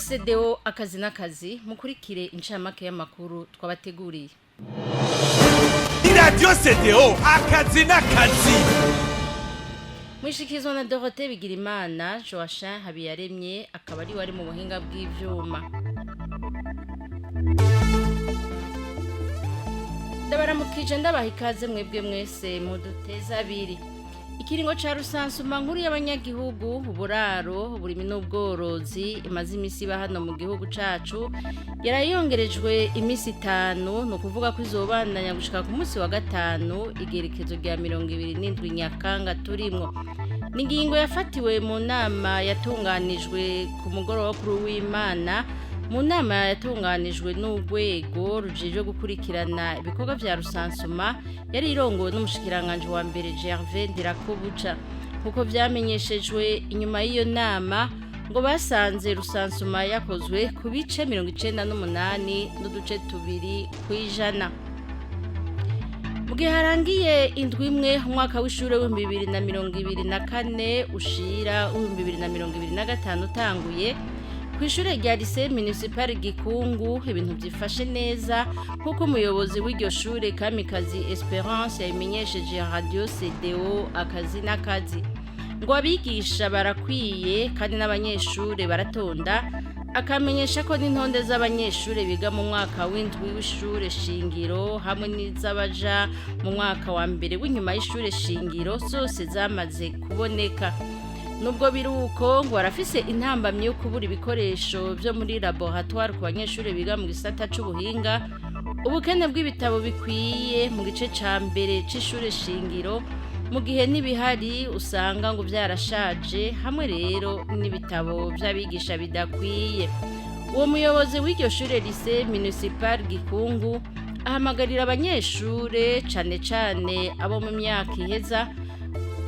CDO akazi n'akazi mukurikire incamake y'amakuru twabateguriye. Radio CDO akazi n'akazi. Mwishikizwa na Dorothée Bigirimana, Joachim Habiyaremye akaba ari wari mu buhinga bw'ivyuma. Ndabaramukije ndabaha ikaze mwebwe mwese muduteza abiri. Ikiringo ca rusansuma nkuru y'abanyagihugu uburaro burimi n'ubworozi imaze imisi hano mu gihugu cacu yarayongerejwe imisi 5 no kuvuga ko izobandanya gushika ku munsi wa gatanu igerekezo rya 27 Nyakanga turimwo. Ningingo yafatiwe mu nama yatunganijwe ku mugoroba kuri w'Imana mu nama yatunganijwe n'urwego rujejwe gukurikirana ibikorwa vya rusansuma yari irongowe n'umushikiranganje wa mbere Gervais Ndirakobuca. Kuko vyamenyeshejwe inyuma y'iyo nama ngo basanze rusansuma yakozwe ku bice 98 n'uduce 2 kwijana. Mugihe harangiye indwi imwe umwaka w'ishure wa 2024 ushira 2025 utanguye Kwishure rya lycée municipal Gikungu ibintu byifashe neza nkuko umuyobozi w'iryo shure Kamikazi Esperance yabimenyesheje Radio CDO akazi n'akazi. Ngo abigisha barakwiye kandi n'abanyeshure baratonda akamenyesha ko n'intonde z'abanyeshure biga mu mwaka w'indwi w'ishure shingiro hamwe n'iz'abaja mu mwaka wa mbere w'inyuma y'ishure shingiro zose zamaze kuboneka. Nubwo biruko ngo arafise intambamye yo kubura ibikoresho byo muri laboratoire ku banyeshure biga mu gisata c'ubuhinga, ubukene bw'ibitabo bikwiye mu gice ca mbere c'ishure shingiro mu gihe nibihari usanga ngo byarashaje hamwe rero n'ibitabo by'abigisha bidakwiye. Uwo muyobozi w'iryo shure lycée municipal Gikungu ahamagarira abanyeshure cane abo mu myaka iheza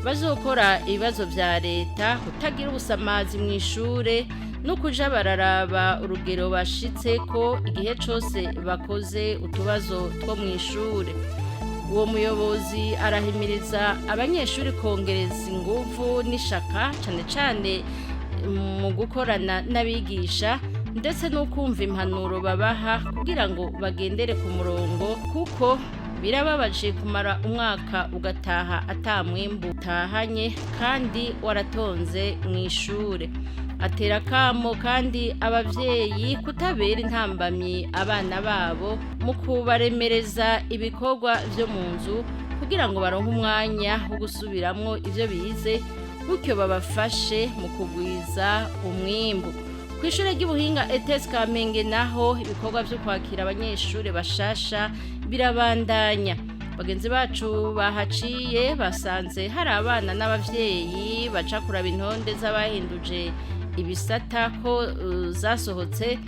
bazokora ibibazo vya leta kutagira ubusamazi mu ishure no kuja bararaba urugero bashitseko igihe cose bakoze utubazo two mu ishure. Uwo muyobozi arahimiriza abanyeshure kongereza inguvu n'ishaka cane mu gukorana n'abigisha ndetse no kumva impanuro babaha kugira ngo bagendere ku murongo kuko birababaje kumara umwaka ugataha atamwimbu utahanye kandi waratonze mu ishure. Atera kamo kandi abavyeyi kutabera intambamyi abana babo mu kubaremereza ibikorwa vyo mu nzu kugira ngo baronke umwanya wo gusubiramwo ivyo bize gutyo babafashe mu kugwiza umwimbu. Kwishure ry'ubuhinga ETS Kamenge naho ibikorwa vyo kwakira abanyeshure bashasha birabandanya. Bagenzi bacu bahaciye basanze hari abana n'abavyeyi baca kuraba intonde z'abahinduje ibisata ko zasohotse.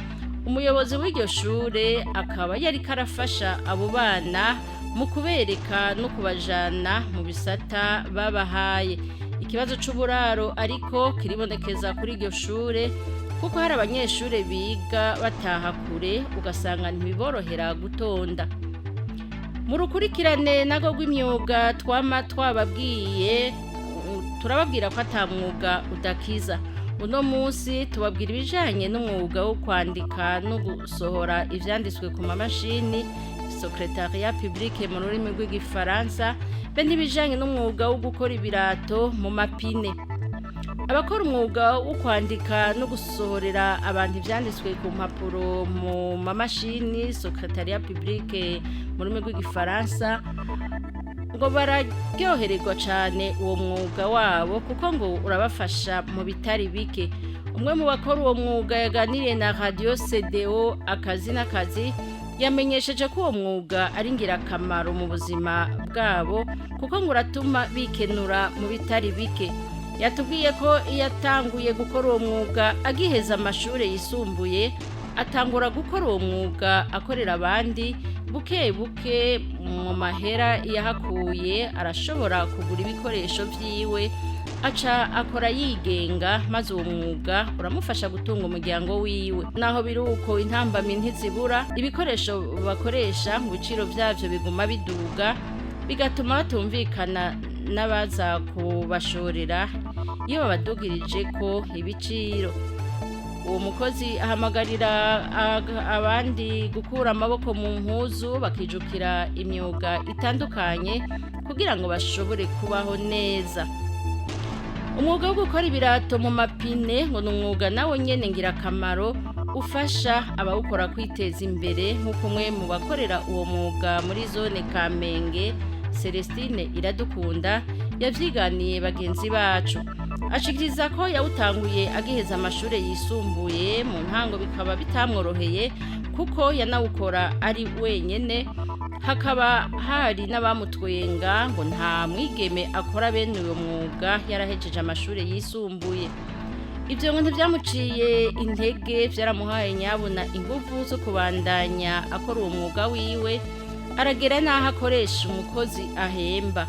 Umuyobozi w'iryo shure akaba yari karafasha abo bana mu kubereka no kubajana mu bisata babahaye. Ikibazo c'uburaro ariko kiribonekeza kuri iryo shure kuko hari abanyeshure biga bataha kure ugasanga ntibiborohera gutonda. Mu rukurikirane nago rw'imyuga twababwiye turababwira ko atamwuga udakiza. Uno munsi tubabwira ibijanye n'umwuga wo kwandika no gusohora ivyanditswe ku mamashini secretariat public mu rurimi rw'igifaransa be n'ibijanye n'umwuga wo gukora ibirato mu mapine. Abakora umwuga wo kwandika no gusohorera abantu ivyanditswe ku mpapuro mu mamashini secretariat public mu rurimi rw'igifaransa ngo bararyohererwa cane uwo mwuga wabo kuko ngo urabafasha mu bitari bike. Umwe mu bakora uwo mwuga yaganiriye na Radio CDO akazi n'akazi yamenyesheje ko uwo mwuga ari ngirakamaro mu buzima bwabo kuko ngo uratuma bikenura mu bitari bike. Yatubwiye ko yatanguye gukora uwo mwuga agiheza amashure yisumbuye atangura gukora uwo mwuga akorera abandi buke mu mahera yahakuye arashobora kugura ibikoresho vyiwe aca akora yigenga maze uwo mwuga uramufasha gutunga umuryango wiwe. Naho biruko intambamyi ntizibura ibikoresho bakoresha mu biciro vyavyo biguma biduga bigatuma batumvikana n'abaza kubashorera iyo babadugirije ko ibiciro. uwo mukozi ahamagarira abandi gukura amaboko mu mpuzu bakijukira imyuga itandukanye kugira ngo bashobore kubaho neza. Umwuga wo gukora ibirato mu mapine ngo ni umwuga nawo nyene ngirakamaro ufasha abawukora kwiteza imbere nk'uko umwe mu bakorera uwo mwuga muri zone Kamenge Celestine Iradukunda yavyiganiye bagenzi bacu. Ashikiriza ko yawutanguye agiheza amashure yisumbuye mu ntango bikaba bitamworoheye kuko yanawukora ari wenyene, hakaba hari n'abamutwenga ngo nta mwigeme akora bene uyo mwuga yarahejeje amashure yisumbuye. Ibyo ngo ntibyamuciye intege, byaramuhaye nyabona ingufu zo kubandanya akora uwo mwuga wiwe, aragera n'aho akoresha umukozi ahemba.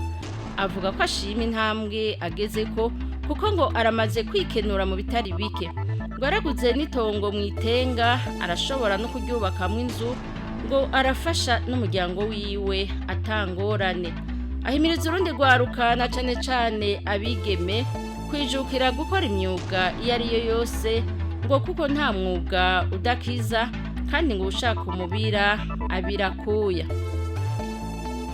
Avuga ko ashima intambwe ageze ko kuko ngo aramaze kwikenura mu bitari bike, ngo araguze n'itongo mu Itenga, arashobora no kuryubakamwo inzu, ngo arafasha n'umuryango wiwe atangorane. Ahimiriza urundi rwaruka na cane cane abigeme kwijukira gukora imyuga iyo ari yo yose, ngo kuko nta mwuga udakiza kandi ngo ushaka umubira abirakuya.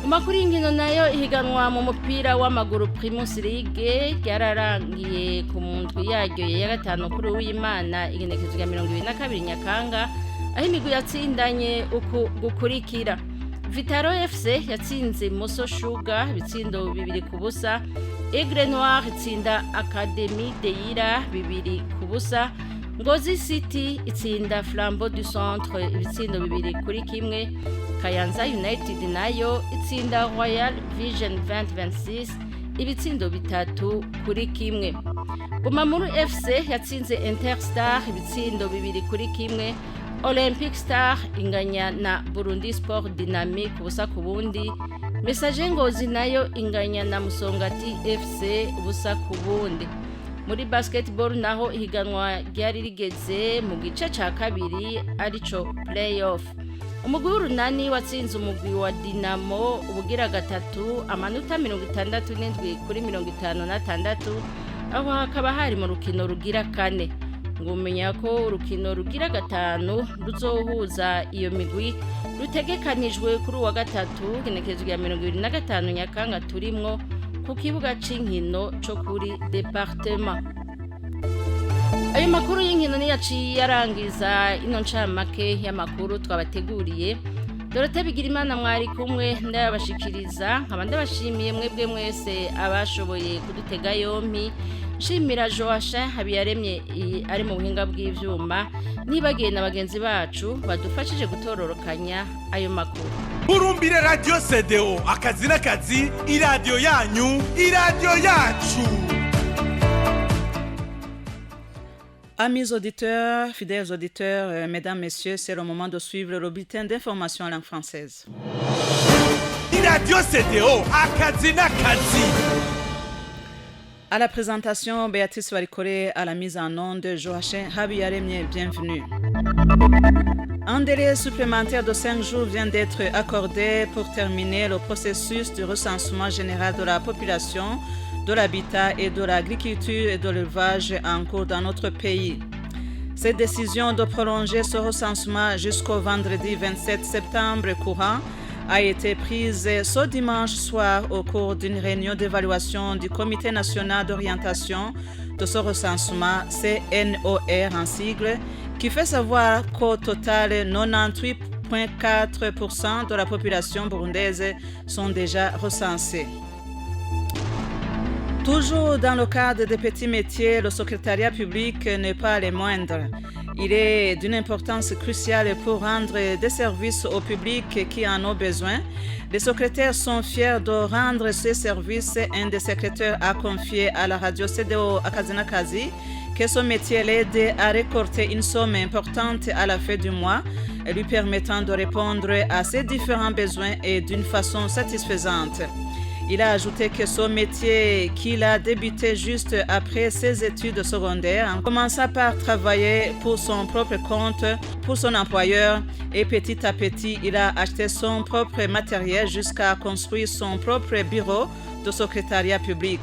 Mu makuru y'inkino nayo ihiganwa mu mupira w'amaguru Primus League ryararangiye ku mundwi yaryo ya gatanu kuri w'Imana igenekezo rya 22 Nyakanga, aho imigwi yatsindanye uku gukurikira. Vitaro FC yatsinze Moso Sugar bitsindo 2-0, Aigle Noir itsinda Académie Deira 2-0, Ngozi City itsinda Flambeau du Centre ibitsindo 2-1, Kayanza United nayo itsinda Royal Vision 2026 ibitsindo 3-1. Bumamuru FC yatsinze Interstar ibitsindo 2-1, Olympic Star inganya na Burundi Sport Dynamique ubusa ku bundi, Message Ngozi nayo inganya na Musongati FC ubusa ku bundi. Muri basketball naho ihiganwa ryari rigeze mu gice ca kabiri arico playoff. Umugwi w'urunani watsinze umugwi wa Dinamo ubugira gatatu amanota 67 kuri 56, aho hakaba hari mu rukino rugira kane. Ngumenya ko urukino rugira gatanu ruzohuza iyo migwi rutegekanijwe kuri wa gatatu genekezo rya 25 Nyakanga turimwo ku kibuga c'inkino cyo kuri departement. Ayo makuru y'inkino ni yaciye yarangiza ino ncamake y'amakuru twabateguriye. Dorote Bigirimana mwari kumwe ndabashikiriza, nkaba ndabashimiye mwebwe mwese abashoboye kudutega yompi. Shimira Joachim Habiyaremye ari mu buhinga bw'ivyuma, nibagiye na bagenzi bacu badufashije gutororokanya ayo makuru. Burumbire Radio CDO akazi n'akazi, iradio yanyu, iradio yacu. Amis auditeurs, fidèles auditeurs, mesdames, messieurs, c'est le moment de suivre le bulletin d'information en langue française. Radio CDO akazi n'akazi. À la présentation, Béatrice Warikore, à la mise en onde, Joachim Habiyaremye, bienvenue. Un délai supplémentaire de 5 jours vient d'être accordé pour terminer le processus de recensement général de la population, de l'habitat et de l'agriculture et de l'élevage en cours dans notre pays. Cette décision de prolonger ce recensement jusqu'au vendredi 27 septembre courant a été prise ce dimanche soir au cours d'une réunion d'évaluation du Comité national d'orientation de ce recensement, CNOR en sigle, qui fait savoir qu'au total, 98,4% de la population burundaise sont déjà recensés. Toujours dans le cadre des petits métiers, le secrétariat public n'est pas le moindre. Il est d'une importance cruciale pour rendre des services au public qui en ont besoin. Les secrétaires sont fiers de rendre ces services. Un des secrétaires a confié à la radio CDO Akazinakazi que son métier l'aide à récolter une somme importante à la fin du mois, lui permettant de répondre à ses différents besoins et d'une façon satisfaisante. Il a ajouté que son métier qu'il a débuté juste après ses études secondaires, en commençant par travailler pour son propre compte, pour son employeur, et petit à petit, il a acheté son propre matériel jusqu'à construire son propre bureau de secrétariat public.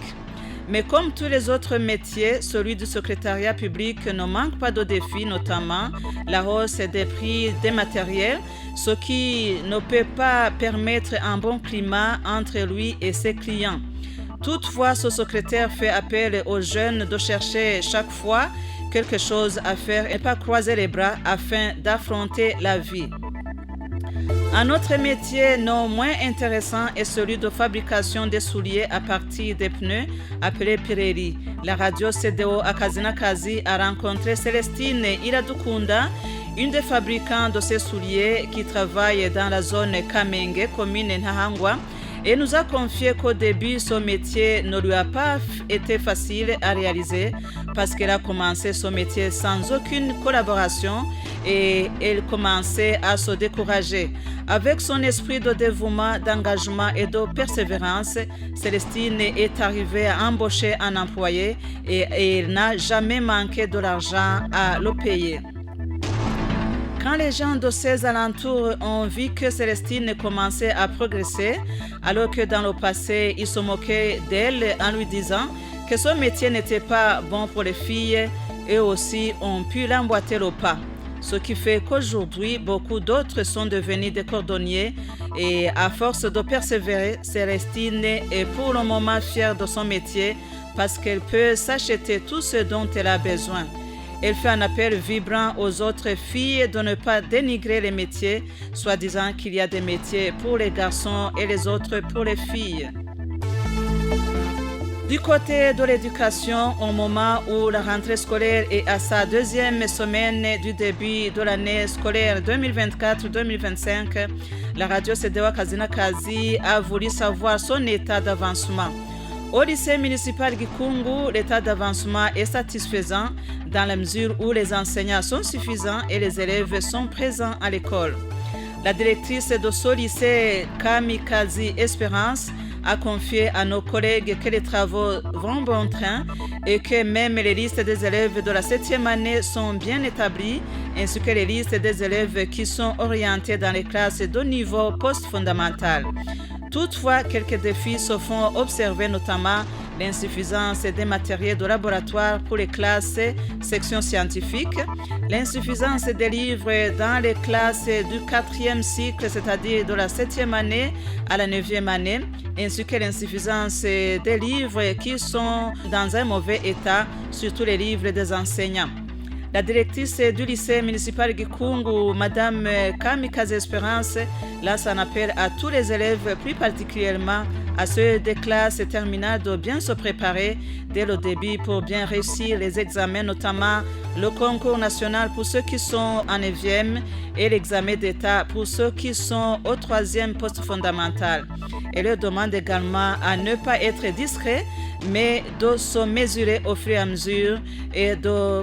Mais comme tous les autres métiers, celui du secrétariat public ne manque pas de défis, notamment la hausse des prix des matériels, ce qui ne peut pas permettre un bon climat entre lui et ses clients. Toutefois, ce secrétaire fait appel aux jeunes de chercher chaque fois quelque chose à faire et pas croiser les bras afin d'affronter la vie. Un autre métier non moins intéressant est celui de fabrication des souliers à partir des pneus appelé Pirelli. La radio CDO Akazina Kazi a rencontré Célestine Iradukunda, une des fabricants de ces souliers qui travaille dans la zone Kamenge, commune Nhahangwa, et nous a confié qu'au début, ce métier ne lui a pas été facile à réaliser parce qu'elle a commencé ce métier sans aucune collaboration et elle commençait à se décourager. Avec son esprit de dévouement, d'engagement et de persévérance, Célestine est arrivée à embaucher un employé et elle n'a jamais manqué de l'argent à le payer. Quand les gens de ses alentours ont vu que Célestine commençait à progresser, alors que dans le passé, ils se moquaient d'elle en lui disant que ce métier n'était pas bon pour les filles, eux aussi ont pu l'emboîter le pas. Ce qui fait qu'aujourd'hui, beaucoup d'autres sont devenus des cordonniers et à force de persévérer, Célestine est pour le moment fière de son métier parce qu'elle peut s'acheter tout ce dont elle a besoin. Elle fait un appel vibrant aux autres filles de ne pas dénigrer les métiers, soi-disant qu'il y a des métiers pour les garçons et les autres pour les filles. Du côté de l'éducation, au moment où la rentrée scolaire est à sa deuxième semaine du début de l'année scolaire 2024-2025, la radio CDO Akazina Kazi a voulu savoir son état d'avancement. Au lycée municipal Gikungu, l'état d'avancement est satisfaisant dans la mesure où les enseignants sont suffisants et les élèves sont présents à l'école. La directrice de ce lycée, Kamikazi Espérance, a confié à nos collègues que les travaux vont bon train et que même les listes des élèves de la 7e année sont bien établies, ainsi que les listes des élèves qui sont orientés dans les classes de niveau post-fondamental. Toutefois, quelques défis se font observer, notamment l'insuffisance des matériels de laboratoire pour les classes section scientifique, l'insuffisance des livres dans les classes du 4e cycle, c'est-à-dire de la 7e année à la 9e année, ainsi que l'insuffisance des livres qui sont dans un mauvais état, surtout les livres des enseignants. La directrice du lycée municipal Gikungu, Madame Kamikaze Espérance, lance un appel à tous les élèves, plus particulièrement à ceux des classes terminales, de bien se préparer dès le début pour bien réussir les examens, notamment le concours national pour ceux qui sont en 9e et l'examen d'État pour ceux qui sont au 3e poste fondamental. Elle leur demande également à ne pas être discret, mais de se mesurer au fur et à mesure et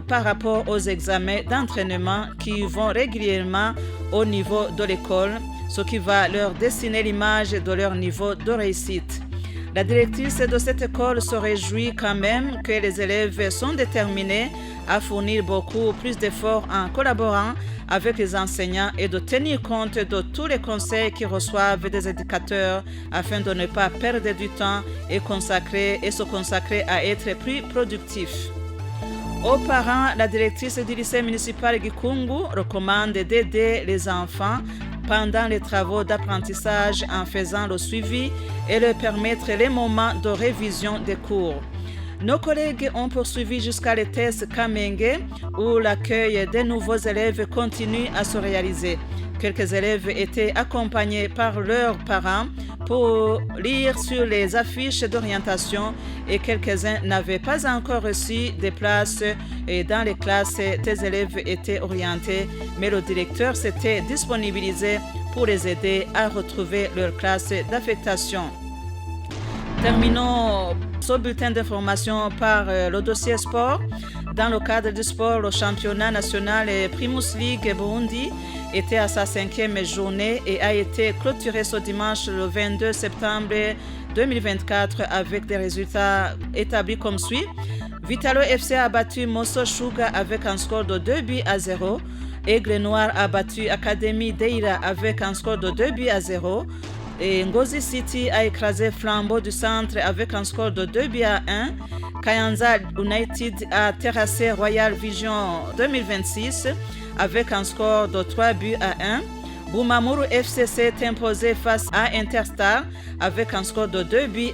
par rapport aux examens d'entraînement qui vont régulièrement au niveau de l'école, ce qui va leur dessiner l'image de leur niveau de réussite. La directrice de cette école se réjouit quand même que les élèves sont déterminés à fournir beaucoup plus d'efforts en collaborant avec les enseignants et de tenir compte de tous les conseils qu'ils reçoivent des éducateurs afin de ne pas perdre du temps et se consacrer à être plus productifs. Aux parents, la directrice du lycée municipal Gikungu recommande d'aider les enfants pendant les travaux d'apprentissage en faisant le suivi et leur permettre les moments de révision des cours. Nos collègues ont poursuivi jusqu'à l'ETS Kamenge où l'accueil des nouveaux élèves continue à se réaliser. Quelques élèves étaient accompagnés par leurs parents pour lire sur les affiches d'orientation et quelques-uns n'avaient pas encore reçu des places et dans les classes, des élèves étaient orientés, mais le directeur s'était disponibilisé pour les aider à retrouver leur classe d'affectation. Terminons ce bulletin d'information par le dossier sport. Dans le cadre du sport, le championnat national Primus League Burundi était à sa 5e journée et a été clôturé ce dimanche le 22 septembre 2024 avec des résultats établis comme suit. Vitalo FC a battu Mosso Sugar avec un score de 2-0. Aigle Noir a battu Académie Deira avec un score de 2-0. Et Ngozi City a écrasé Flambeau du Centre avec un score de 2-1. Kayanza United a terrassé Royal Vision 2026 avec un score de 3-1. Bumamuru FC s'est imposé face à Interstar avec un score de 2-1.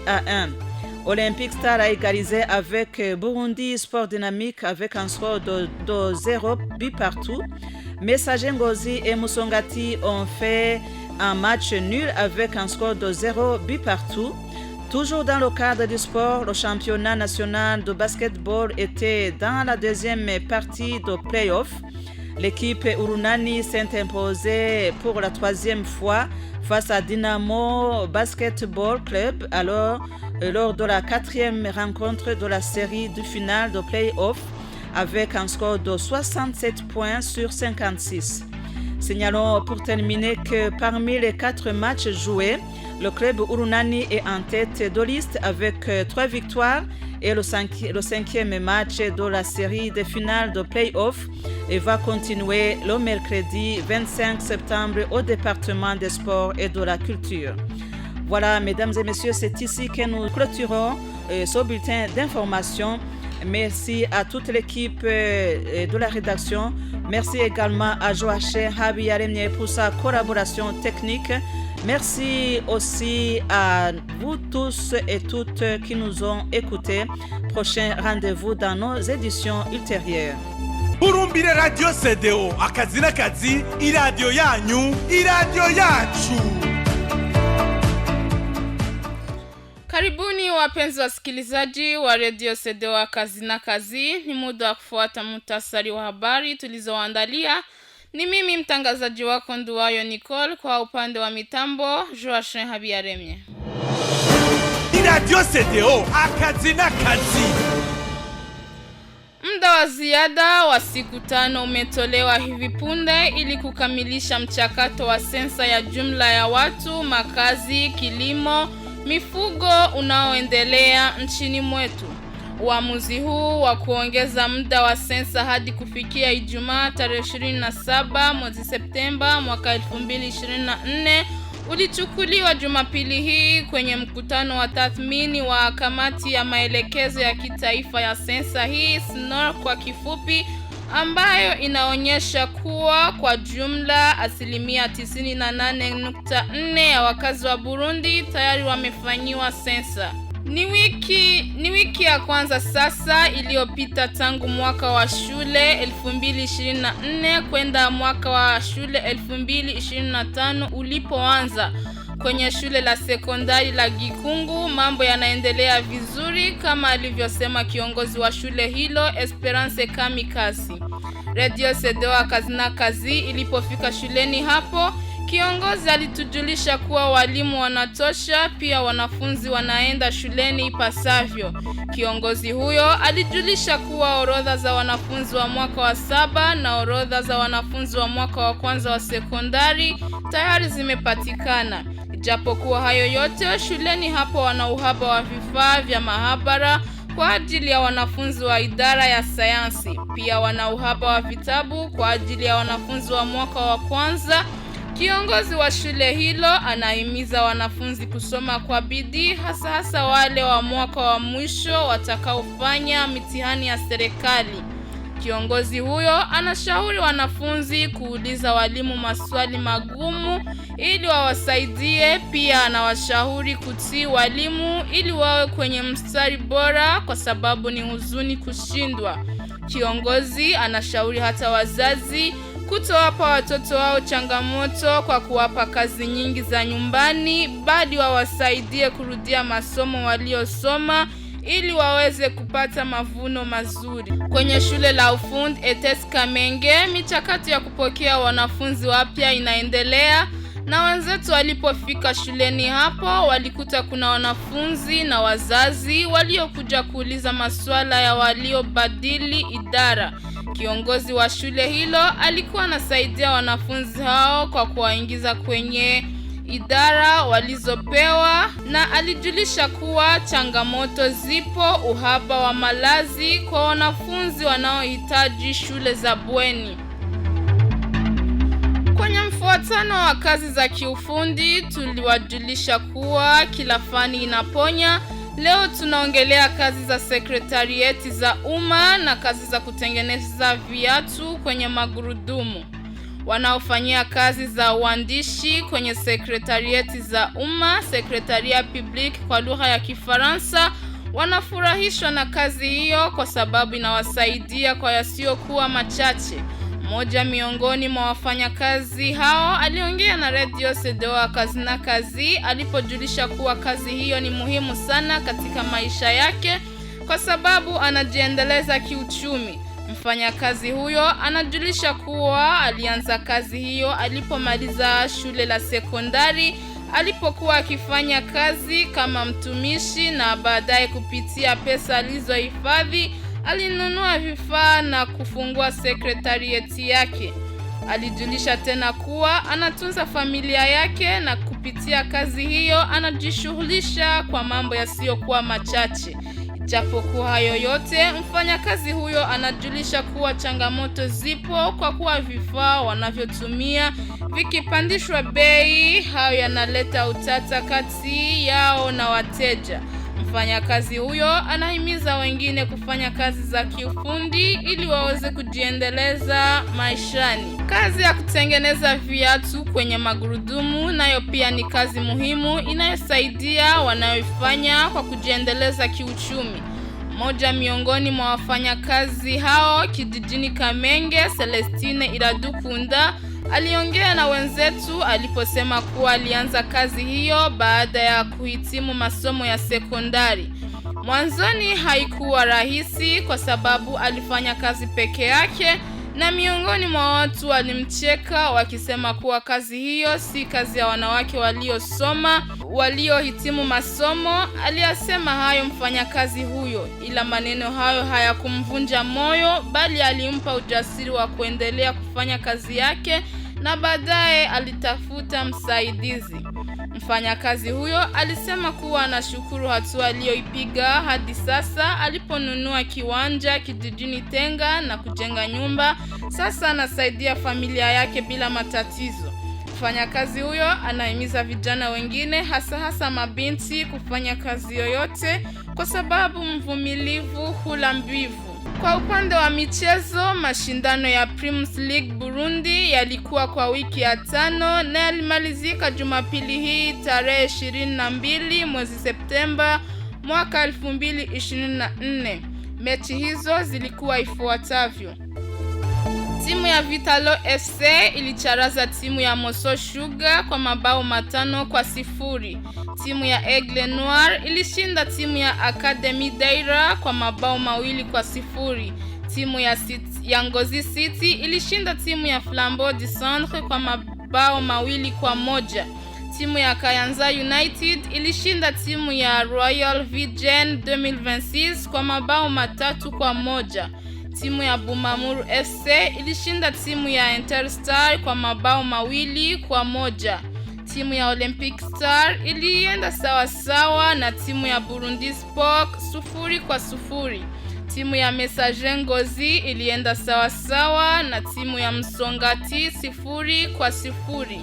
Olympic Star a égalisé avec Burundi Sport Dynamique avec un score de 0 but partout. Messager Ngozi et Musongati ont fait un match nul avec un score de 0 but partout. Toujours dans le cadre du sport, le championnat national de basketball était dans la deuxième partie de play-off. L'équipe Urunani s'est imposée pour la troisième fois face à Dynamo Basketball Club lors de la quatrième rencontre de la série du final de play-off avec un score de 67 points sur 56. Signalons pour terminer que parmi les 4 matchs joués, le club Urunani est en tête de liste avec 3 victoires et le cinquième match de la série de finale de play-off et va continuer le mercredi 25 septembre au département des sports et de la culture. Voilà, mesdames et messieurs, c'est ici que nous clôturons ce bulletin d'information. Merci à toute l'équipe de la rédaction. Merci également à Joachim Habiyaremye pour sa collaboration technique. Merci aussi à vous tous et toutes qui nous ont écoutés. Prochain rendez-vous dans nos éditions ultérieures. Burumbire Radio CDO, akazi n'akazi, iradio yanyu, iradio yacu. Karibuni wapenzi wasikilizaji wa Radio CDO akazi na kazi. Ni muda wa kufuata muhtasari wa habari tulizoandalia. Ni mimi mtangazaji wako Nduwayo Nicole, kwa upande wa mitambo Joachim Habiyaremye. Radio CDO akazi na kazi. Muda wa ziada wa siku 5 umetolewa hivi punde ili kukamilisha mchakato wa sensa ya jumla ya watu, makazi, kilimo, mifugo unaoendelea nchini mwetu. Uamuzi huu wa kuongeza muda wa sensa hadi kufikia Ijumaa tarehe 27 mwezi Septemba mwaka 2024 ulichukuliwa Jumapili hii kwenye mkutano wa tathmini wa kamati ya maelekezo ya kitaifa ya sensa hii, SNOR kwa kifupi, ambayo inaonyesha kuwa kwa jumla 98.4% ya wakazi wa Burundi tayari wamefanyiwa sensa. Ni wiki ya kwanza sasa iliyopita tangu mwaka wa shule 2024 kwenda mwaka wa shule 2025 ulipoanza. Kwenye shule la sekondari la Gikungu mambo yanaendelea vizuri kama alivyosema kiongozi wa shule hilo Esperance Kamikazi. Radio CDO akazi na kazi ilipofika shuleni hapo, kiongozi alitujulisha kuwa walimu wanatosha, pia wanafunzi wanaenda shuleni ipasavyo. Kiongozi huyo alijulisha kuwa orodha za wanafunzi wa mwaka wa 7 na orodha za wanafunzi wa mwaka wa kwanza wa sekondari tayari zimepatikana. Japokuwa hayo yote, shuleni hapo wana uhaba wa vifaa vya mahabara kwa ajili ya wanafunzi wa idara ya sayansi. Pia wana uhaba wa vitabu kwa ajili ya wanafunzi wa mwaka wa kwanza. Kiongozi wa shule hilo anahimiza wanafunzi kusoma kwa bidii, hasa wale wa mwaka wa mwisho watakaofanya mitihani ya serikali. Kiongozi huyo anashauri wanafunzi kuuliza walimu maswali magumu ili wawasaidie. Pia anawashauri kutii walimu ili wawe kwenye mstari bora, kwa sababu ni huzuni kushindwa. Kiongozi anashauri hata wazazi kutowapa watoto wao changamoto kwa kuwapa kazi nyingi za nyumbani, bali wawasaidie kurudia masomo waliosoma ili waweze kupata mavuno mazuri. Kwenye shule la ufundi ETS Kamenge, michakato ya kupokea wanafunzi wapya inaendelea, na wenzetu walipofika shuleni hapo walikuta kuna wanafunzi na wazazi waliokuja kuuliza maswala ya waliobadili idara. Kiongozi wa shule hilo alikuwa anasaidia wanafunzi hao kwa kuwaingiza kwenye idara walizopewa, na alijulisha kuwa changamoto zipo: uhaba wa malazi kwa wanafunzi wanaohitaji shule za bweni. Kwenye mfumo watano wa kazi za kiufundi tuliwajulisha kuwa kila fani inaponya. Leo tunaongelea kazi za sekretarieti za umma na kazi za kutengeneza viatu kwenye magurudumu. Wanaofanyia kazi za uandishi kwenye sekretarieti za umma, Secretariat Public kwa lugha ya Kifaransa, wanafurahishwa na kazi hiyo kwa sababu inawasaidia kwa yasiokuwa machache. Mmoja miongoni mwa wafanyakazi hao aliongea na Radio CDO Kazi na Kazi alipojulisha kuwa kazi hiyo ni muhimu sana katika maisha yake kwa sababu anajiendeleza kiuchumi. Mfanyakazi huyo anajulisha kuwa alianza kazi hiyo alipomaliza shule la sekondari, alipokuwa akifanya kazi kama mtumishi, na baadaye kupitia pesa alizohifadhi alinunua vifaa na kufungua sekretarieti yake. Alijulisha tena kuwa anatunza familia yake na kupitia kazi hiyo anajishughulisha kwa mambo yasiyokuwa machache. Japokuwa hayo yote, mfanyakazi huyo anajulisha kuwa changamoto zipo kwa kuwa vifaa wanavyotumia vikipandishwa bei, hayo yanaleta utata kati yao na wateja. Mfanyakazi huyo anahimiza wengine kufanya kazi za kiufundi ili waweze kujiendeleza maishani. Kazi ya kutengeneza viatu kwenye magurudumu nayo pia ni kazi muhimu inayosaidia wanaoifanya kwa kujiendeleza kiuchumi. Mmoja miongoni mwa wafanyakazi hao kijijini Kamenge, Celestine Iradukunda, aliongea na wenzetu aliposema kuwa alianza kazi hiyo baada ya kuhitimu masomo ya sekondari. Mwanzoni haikuwa rahisi kwa sababu alifanya kazi peke yake, na miongoni mwa watu walimcheka wakisema kuwa kazi hiyo si kazi ya wanawake waliosoma, waliohitimu masomo. Aliyasema hayo mfanyakazi huyo, ila maneno hayo hayakumvunja moyo bali alimpa ujasiri wa kuendelea kufanya kazi yake, na baadaye alitafuta msaidizi. Mfanyakazi huyo alisema kuwa anashukuru hatua aliyoipiga hadi sasa aliponunua kiwanja kijijini Tenga na kujenga nyumba. Sasa anasaidia familia yake bila matatizo. Mfanyakazi huyo anahimiza vijana wengine hasa mabinti kufanya kazi yoyote kwa sababu mvumilivu hula mbivu. Kwa upande wa michezo, mashindano ya Primus League Burundi yalikuwa kwa wiki ya 5 na yalimalizika Jumapili hii tarehe 22 mwezi Septemba mwaka 2024. Mechi hizo zilikuwa ifuatavyo. Timu ya Vitalo FC ilicharaza timu ya Moso Sugar kwa mabao 5-0. Timu ya Aigle Noir ilishinda timu ya Academy Daira kwa mabao 2-0. Timu ya Ngozi City ilishinda timu ya Flambeau du Centre kwa mabao 2-1. Timu ya Kayanza United ilishinda timu ya Royal Vision 2026 kwa mabao 3-1. Timu ya Bumamuru FC ilishinda timu ya Interstar kwa mabao 2-1. Timu ya Olympic Star ilienda sawa na timu ya Burundi Sport 0-0. Timu ya Messager Ngozi ilienda sawa na timu ya Msongati 0-0.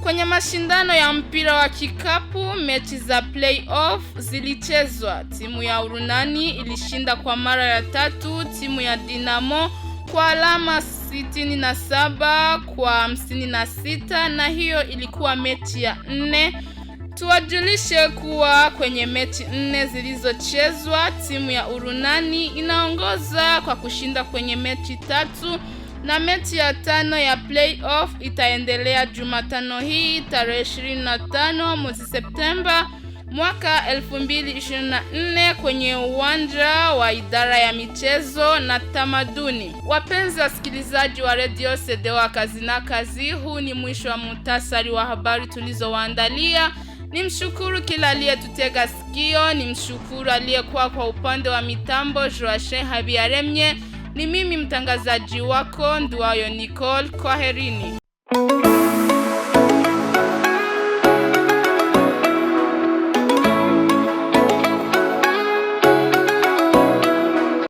Kwenye mashindano ya mpira wa kikapu, mechi za playoff zilichezwa. Timu ya Urunani ilishinda kwa mara ya 3 timu ya Dinamo kwa alama 67-56, na hiyo ilikuwa mechi ya 4. Tuwajulishe kuwa kwenye mechi 4 zilizochezwa, timu ya Urunani inaongoza kwa kushinda kwenye mechi 3, na mechi ya 5 ya playoff itaendelea Jumatano hii tarehe 25 mwezi Septemba mwaka 2024 kwenye uwanja wa idara ya michezo na tamaduni. Wapenzi wasikilizaji wa Radio CDO Kazi na Kazi, huu ni mwisho wa muhtasari wa habari tulizowaandalia. Nimshukuru kila aliyetutega sikio, nimshukuru aliyekuwa kwa upande wa mitambo Joachim Habiyaremye. Ni mimi mtangazaji wako Nduwayo Nicole. Kwaherini.